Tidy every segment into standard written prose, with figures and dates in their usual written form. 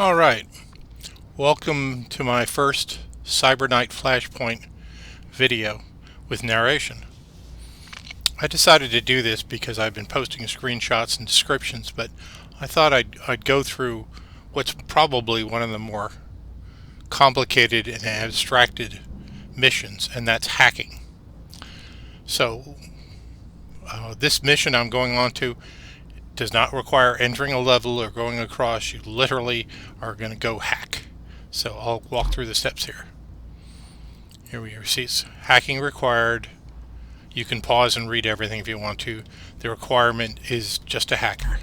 Alright, welcome to my first Cybernight Flashpoint video with narration. I decided to do this because I've been posting screenshots and descriptions, but I thought I'd go through what's probably one of the more complicated and abstracted missions, and that's hacking. So, this mission I'm going on to does not require entering a level or going across. You literally are going to go hack. So I'll walk through the steps here. Here we see it's hacking required. You can pause and read everything if you want to. The requirement is just a hacker.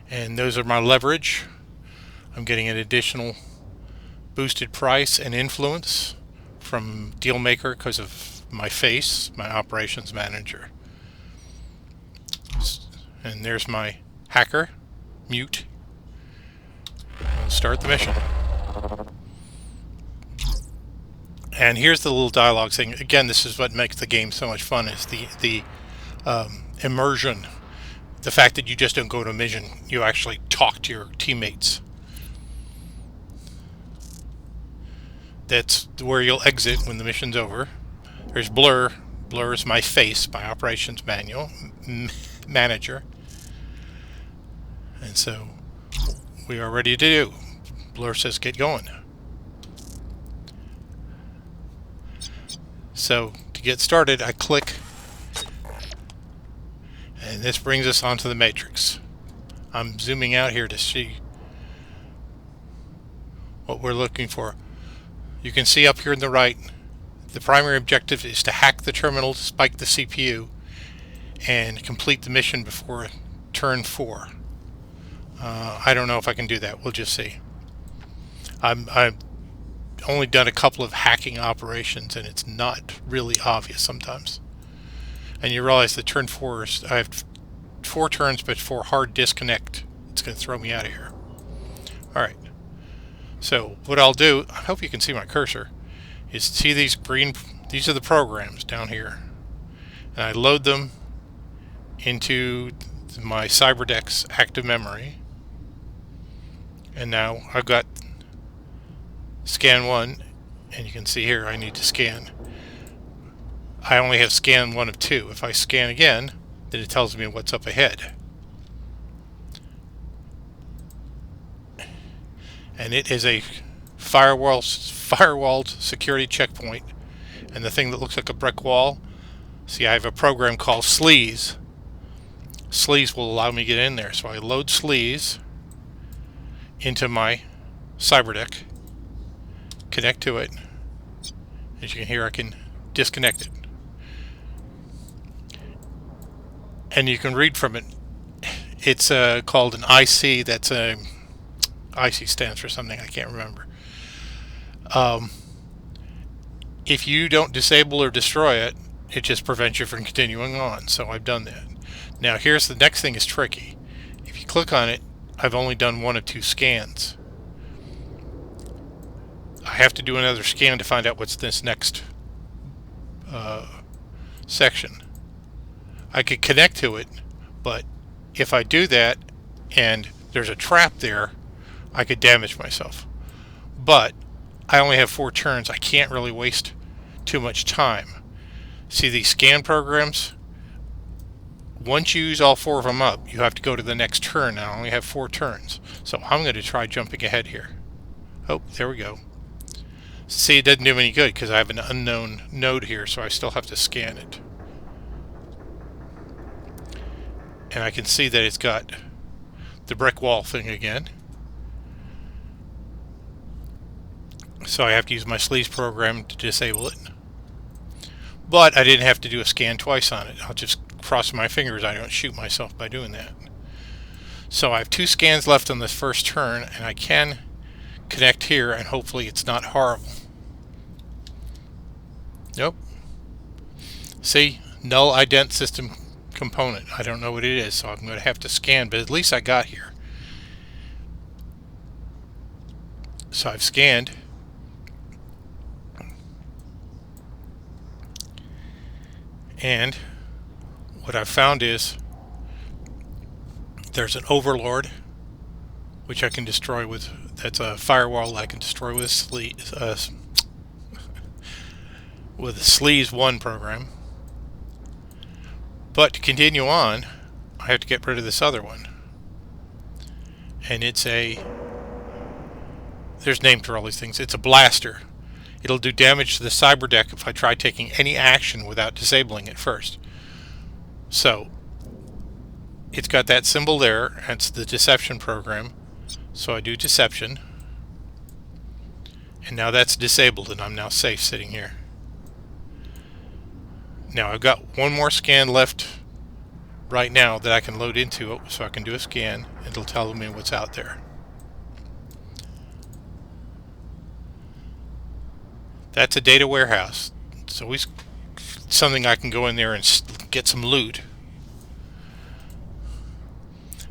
And those are my leverage. I'm getting an additional boosted price and influence from Dealmaker because of my face, my operations manager. And there's my hacker, mute. I'll start the mission. And here's the little dialogue thing. Again, this is what makes the game so much fun, is the immersion. The fact that you just don't go to a mission, you actually talk to your teammates. That's where you'll exit when the mission's over. There's blur. Blur is my face, my operations manager. And so we are ready to do. Blur says get going. So to get started, I click, and this brings us onto the matrix. I'm zooming out here to see what we're looking for. You can see up here on the right, the primary objective is to hack the terminal, spike the CPU, and complete the mission before turn 4. I don't know if I can do that. We'll just see. I've only done a couple of hacking operations, and it's not really obvious sometimes. And you realize that turn 4 is, I have 4 turns, but for hard disconnect, it's going to throw me out of here. Alright. So what I'll do, I hope you can see my cursor, is see these green, these are the programs down here. And I load them into my CyberDeck's active memory. And now I've got scan 1, and you can see here I need to scan. I only have scan 1 of 2. If I scan again, then it tells me what's up ahead. And it is a firewalled security checkpoint. And the thing that looks like a brick wall, see, I have a program called Sleaze. Sleaze will allow me to get in there. So I load Sleaze into my CyberDeck, connect to it. As you can hear, I can disconnect it. And you can read from it. It's called an IC. That's a IC stands for something I can't remember. If you don't disable or destroy it, it just prevents you from continuing on. So I've done that. Now here's the next thing is tricky. If you click on it, I've only done 1 of 2 scans. I have to do another scan to find out what's this next section. I could connect to it, but if I do that and there's a trap there, I could damage myself. But I only have 4 turns. I can't really waste too much time. See these scan programs? Once you use all 4 of them up, you have to go to the next turn. I only have 4 turns. So I'm going to try jumping ahead here. Oh, there we go. See, it doesn't do me any good because I have an unknown node here, so I still have to scan it. And I can see that it's got the brick wall thing again. So I have to use my Sleaze program to disable it. But I didn't have to do a scan twice on it. I'll just cross my fingers I don't shoot myself by doing that. So I have 2 scans left on this first turn, and I can connect here, and hopefully it's not horrible. Nope. See? Null ident system component. I don't know what it is, so I'm going to have to scan, but at least I got here. So I've scanned. And what I've found is There's an overlord, which I can destroy with, that's a firewall I can destroy with with the sleaze 1 program. But to continue on, I have to get rid of this other one. And it's a, there's names for all these things. It's a blaster. It'll do damage to the cyber deck if I try taking any action without disabling it first. So it's got that symbol there. It's the deception program. So I do deception. And now that's disabled and I'm now safe sitting here. Now I've got one more scan left right now that I can load into it, so I can do a scan. It'll tell me what's out there. That's a data warehouse. It's always something I can go in there and get some loot.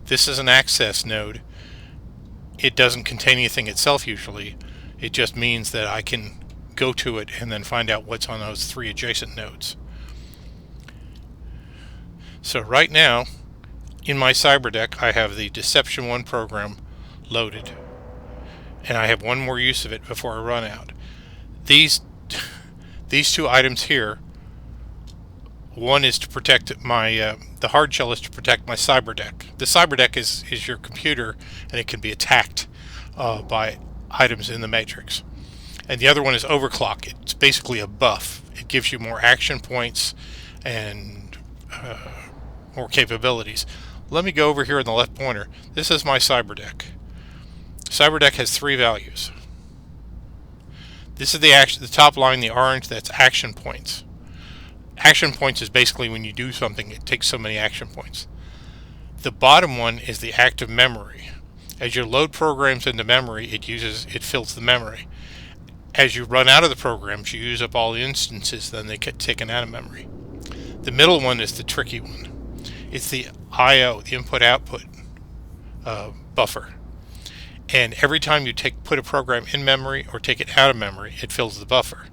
This is an access node. It doesn't contain anything itself usually. It just means that I can go to it and then find out what's on those 3 adjacent nodes. So right now, in my cyber deck, I have the Deception 1 program loaded. And I have one more use of it before I run out. These 2 items here, one is to protect my, the hard shell is to protect my cyber deck. The cyber deck is your computer, and it can be attacked by items in the matrix. And the other one is overclock. It's basically a buff. It gives you more action points and more capabilities. Let me go over here in the left pointer. This is my cyber deck. Cyber deck has 3 values. This is the top line, the orange, that's action points. Action points is basically when you do something, it takes so many action points. The bottom one is the active memory. As you load programs into memory, it fills the memory. As you run out of the programs, you use up all the instances, then they get taken out of memory. The middle one is the tricky one. It's the I/O, the input-output buffer. And every time you put a program in memory or take it out of memory, it fills the buffer.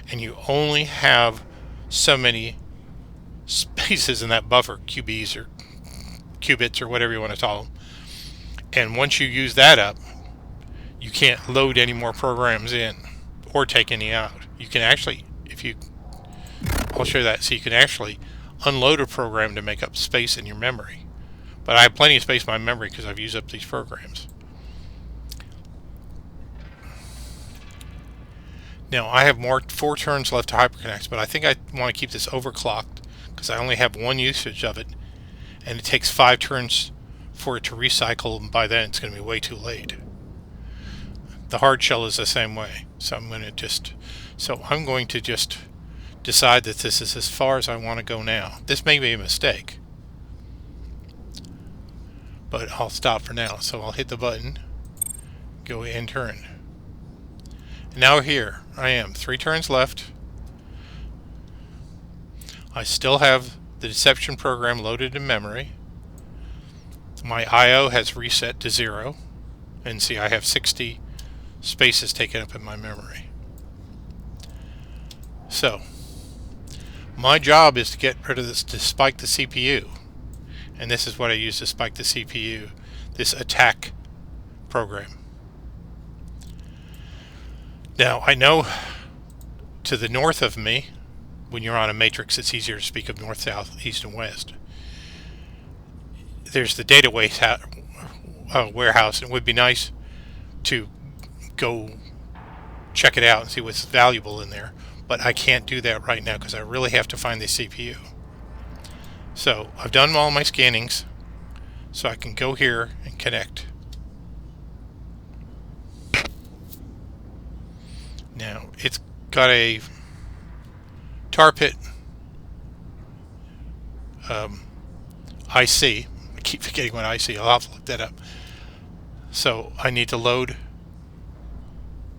And you only have so many spaces in that buffer, QBs or qubits or whatever you want to call them. And once you use that up, you can't load any more programs in or take any out. You can actually, I'll show you that. So you can actually unload a program to make up space in your memory. But I have plenty of space in my memory because I've used up these programs. Now I have 4 turns left to hyperconnect, but I think I want to keep this overclocked because I only have 1 usage of it, and it takes 5 turns for it to recycle, and by then it's going to be way too late. The hard shell is the same way, so I'm going to just decide that this is as far as I want to go now. This may be a mistake, but I'll stop for now. So I'll hit the button, go end turn. And now here I am, 3 turns left. I still have the deception program loaded in memory. My I/O has reset to 0, and see I have 60 spaces taken up in my memory. So my job is to get rid of this, to spike the CPU, and this is what I use to spike the CPU, this attack program. Now I know to the north of me, when you're on a matrix, it's easier to speak of north, south, east, and west. There's the data warehouse, and it would be nice to go check it out and see what's valuable in there. But I can't do that right now because I really have to find the CPU. So I've done all my scannings, so I can go here and connect. Now it's got a tar pit IC. I keep forgetting what IC. I'll have to look that up. So I need to load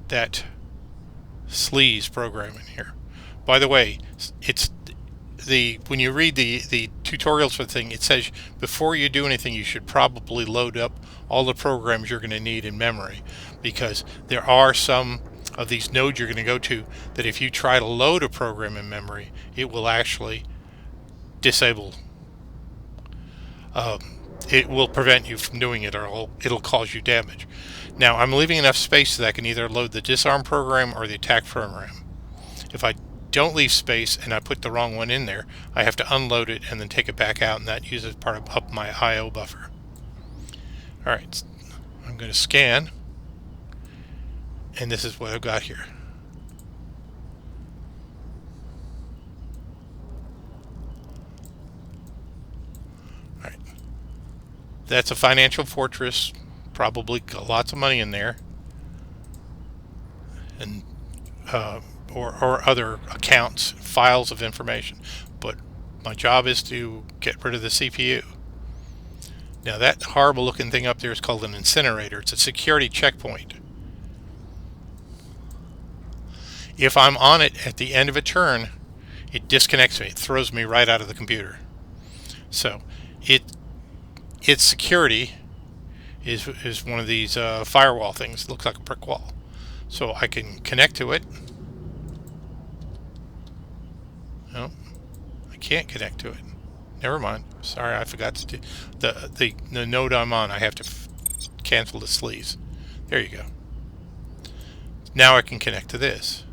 that sleaze program in here. By the way, it's when you read the tutorials for the thing, it says before you do anything you should probably load up all the programs you're going to need in memory, because there are some of these nodes you're going to go to that if you try to load a program in memory, it will actually disable it will prevent you from doing it, or it'll cause you damage. Now, I'm leaving enough space so that I can either load the disarm program or the attack program. If I don't leave space and I put the wrong one in there, I have to unload it and then take it back out, and that uses part of up my IO buffer. Alright, I'm going to scan, and this is what I've got here. Alright, that's a financial fortress, probably got lots of money in there, and or other accounts, files of information. But my job is to get rid of the CPU. Now that horrible looking thing up there is called an incinerator. It's a security checkpoint. If I'm on it at the end of a turn, it disconnects me. It throws me right out of the computer. So its security is one of these firewall things. It looks like a brick wall. So I can connect to it. No, I can't connect to it. Never mind. Sorry, I forgot to do the node I'm on. I have to cancel the sleeves. There you go. Now I can connect to this,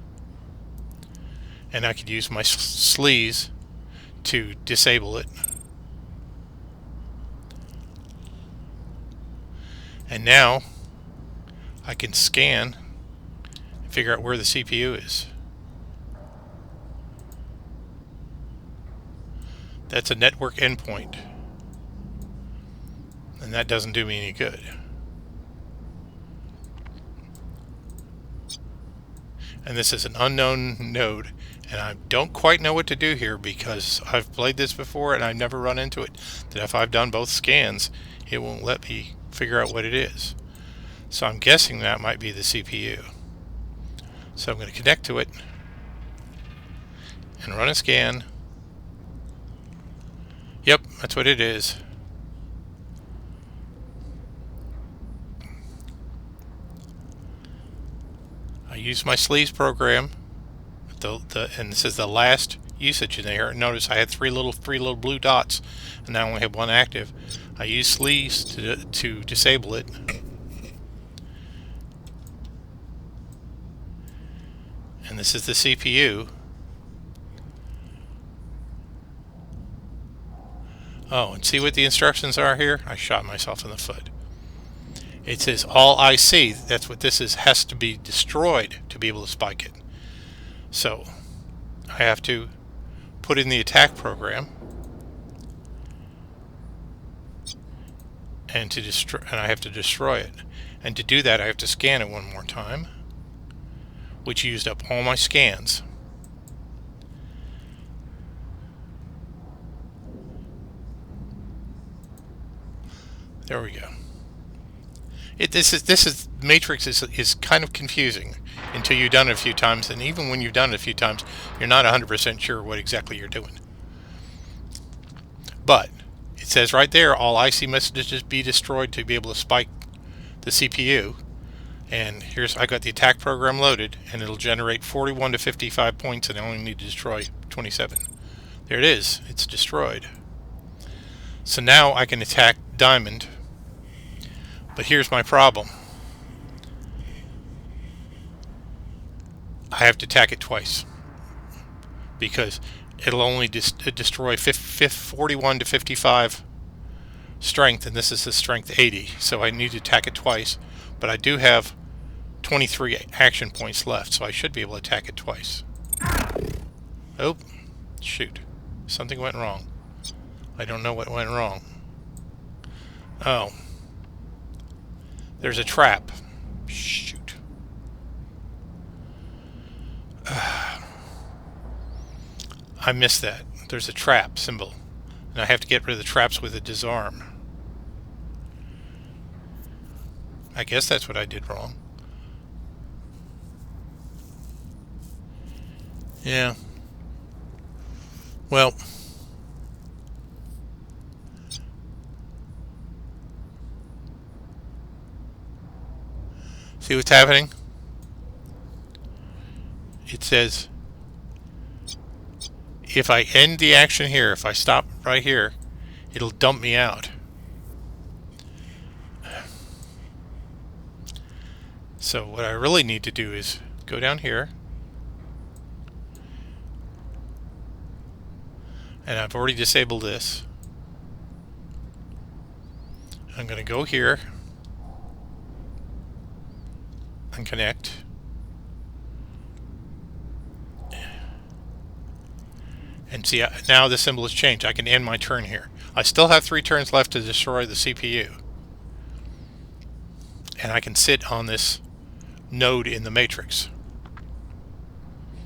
and I could use my sleeves to disable it. And now I can scan and figure out where the CPU is. That's a network endpoint, and that doesn't do me any good. And this is an unknown node, and I don't quite know what to do here because I've played this before and I've never run into it. That if I've done both scans, it won't let me figure out what it is. So I'm guessing that might be the CPU. So I'm going to connect to it and run a scan. Yep, that's what it is. I use my sleeves program, and this is the last usage in there. Notice I had three little blue dots, and now I only have one active. I use sleeves to disable it. And this is the CPU. Oh, and see what the instructions are here? I shot myself in the foot. It says all IC, that's what this is, has to be destroyed to be able to spike it. So I have to put in the attack program and I have to destroy it. And to do that I have to scan it one more time, which used up all my scans. There we go. This Matrix is kind of confusing until you've done it a few times, and even when you've done it a few times, you're not 100% sure what exactly you're doing. But it says right there, all IC messages be destroyed to be able to spike the CPU. And I got the attack program loaded, and it'll generate 41 to 55 points, and I only need to destroy 27. There it is. It's destroyed. So now I can attack Diamond. But here's my problem. I have to attack it twice, because it'll only destroy 41 to 55 strength, and this is the strength 80. So I need to attack it twice, but I do have 23 action points left, so I should be able to attack it twice. Oh, shoot. Something went wrong. I don't know what went wrong. Oh. There's a trap. Shoot. I missed that. There's a trap symbol, and I have to get rid of the traps with a disarm. I guess that's what I did wrong. Yeah. Well, see what's happening? It says if I end the action here, if I stop right here, it'll dump me out. So what I really need to do is go down here, and I've already disabled this. I'm going to go here and connect. And see, now the symbol has changed. I can end my turn here. I still have 3 turns left to destroy the CPU. And I can sit on this node in the matrix.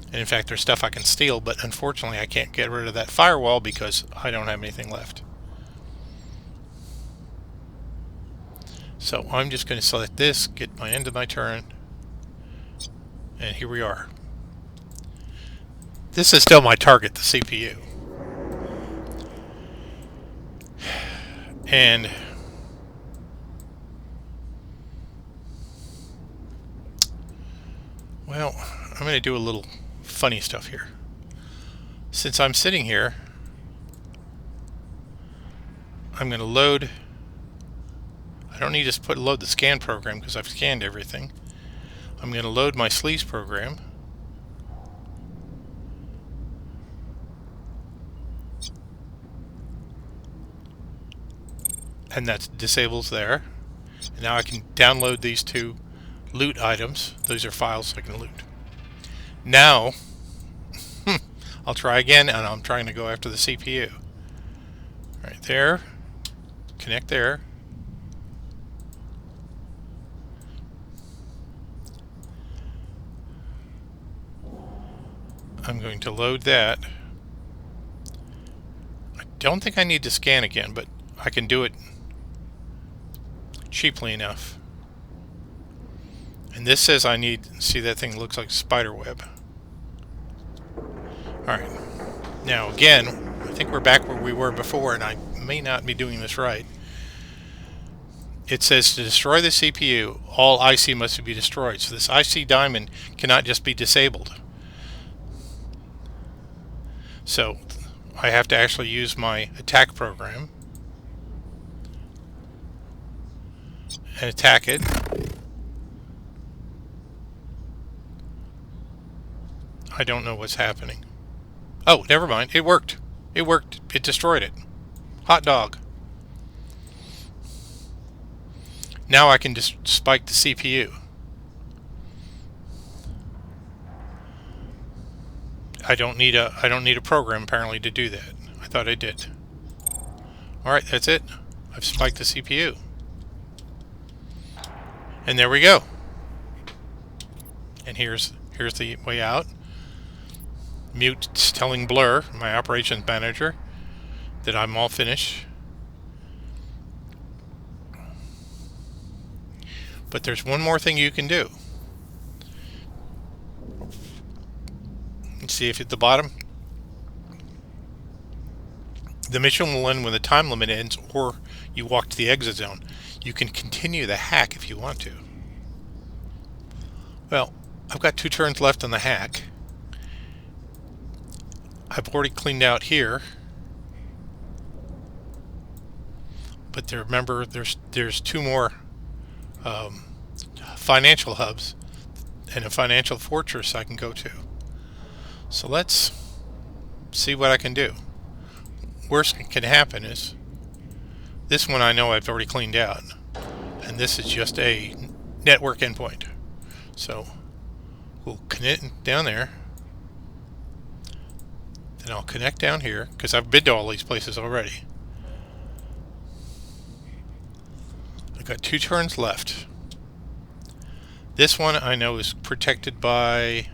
And in fact, there's stuff I can steal, but unfortunately I can't get rid of that firewall because I don't have anything left. So I'm just going to select this, get my end of my turn, and here we are. This is still my target, the CPU. And well, I'm going to do a little funny stuff here. Since I'm sitting here, I'm going to load. I don't need to load the scan program because I've scanned everything. I'm going to load my sleaze program. And that disables there. And now I can download these 2 loot items. Those are files I can loot. Now, I'll try again, and I'm trying to go after the CPU. Right there. Connect there. I'm going to load that. I don't think I need to scan again, but I can do it cheaply enough. And this says I need, see, that thing looks like a spider web. Alright. Now again, I think we're back where we were before, and I may not be doing this right. It says to destroy the CPU, all IC must be destroyed. So this IC diamond cannot just be disabled. So I have to actually use my attack program and attack it. I don't know what's happening. Oh, never mind. It worked. It worked. It destroyed it. Hot dog. Now I can just spike the CPU. I don't need a program apparently to do that. I thought I did. Alright, that's it. I've spiked the CPU. And there we go. And here's the way out. Mute's telling Blur, my operations manager, that I'm all finished. But there's one more thing you can do. See if at the bottom, the mission will end when the time limit ends, or you walk to the exit zone. You can continue the hack if you want to. Well, I've got 2 turns left on the hack. I've already cleaned out here, but remember, there's 2 more financial hubs and a financial fortress I can go to. So let's see what I can do. Worst that can happen is this one I know I've already cleaned out, and this is just a network endpoint. So we'll connect down there. Then I'll connect down here because I've been to all these places already. I've got 2 turns left. This one I know is protected by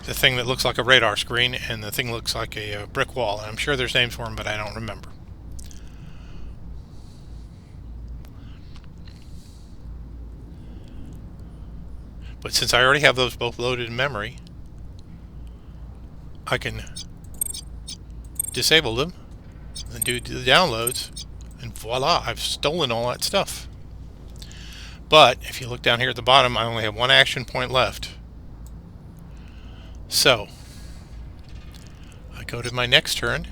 the thing that looks like a radar screen, and the thing looks like a brick wall. And I'm sure there's names for them, but I don't remember. But since I already have those both loaded in memory, I can disable them and do the downloads, and voila, I've stolen all that stuff. But if you look down here at the bottom, I only have 1 action point left. So I go to my next turn.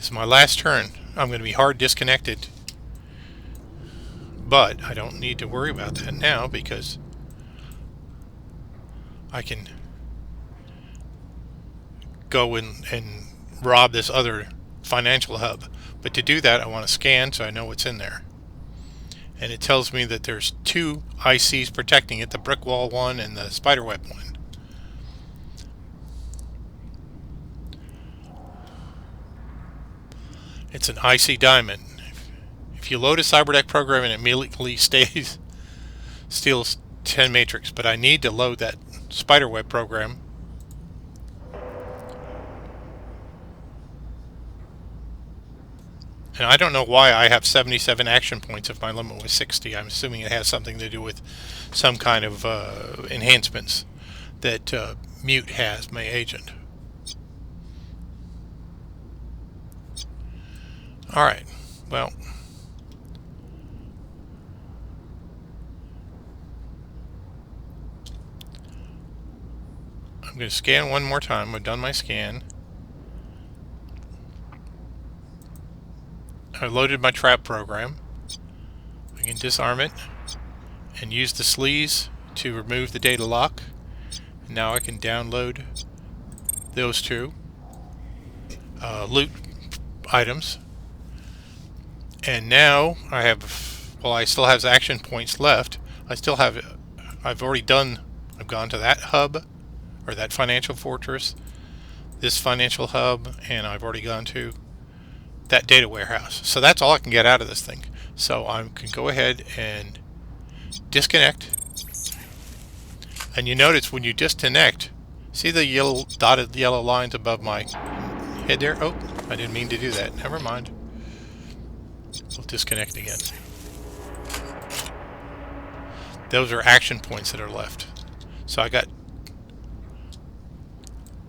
is my last turn. I'm going to be hard disconnected, but I don't need to worry about that now because I can go and rob this other financial hub. But to do that, I want to scan so I know what's in there. And it tells me that there's two ICs protecting it, the brick wall one and the spiderweb one. It's an IC diamond. If you load a cyberdeck program and it immediately steals 10 matrix, but I need to load that spiderweb program. And I don't know why I have 77 action points if my limit was 60. I'm assuming it has something to do with some kind of enhancements that Mute has, my agent. Alright, well, I'm going to scan one more time. I've done my scan. I loaded my trap program. I can disarm it and use the sleaze to remove the data lock. And now I can download those two loot items. And now I have, well, I still have action points left. I've already done, I've gone to that hub, or that financial fortress, this financial hub, and I've already gone to that data warehouse. So that's all I can get out of this thing. So I can go ahead and disconnect. And you notice when you disconnect, see the yellow dotted yellow lines above my head there? Oh, I didn't mean to do that. Never mind. We'll disconnect again. Those are action points that are left. So I got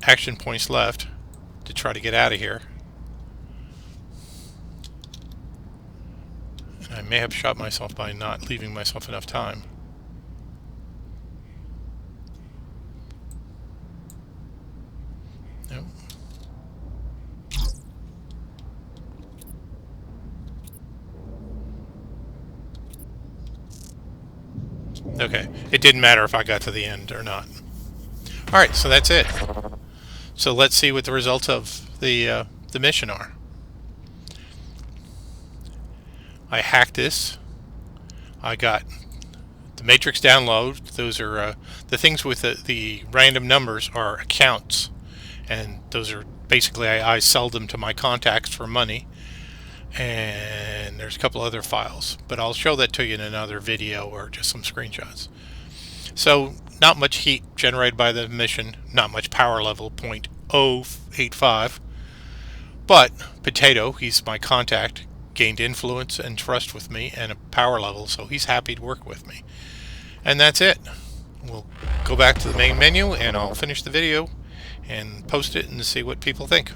action points left to try to get out of here. And I may have shot myself by not leaving myself enough time. Nope. Okay, it didn't matter if I got to the end or not. Alright, so that's it. So let's see what the results of the mission are. I hacked this. I got the matrix download. Those are the things with the random numbers are accounts, and those are basically I sell them to my contacts for money. And there's a couple other files, but I'll show that to you in another video or just some screenshots. So not much heat generated by the mission, not much power level, 0.085, but Potato, he's my contact, gained influence and trust with me and a power level, so he's happy to work with me. And that's it. We'll go back to the main menu and I'll finish the video and post it and see what people think.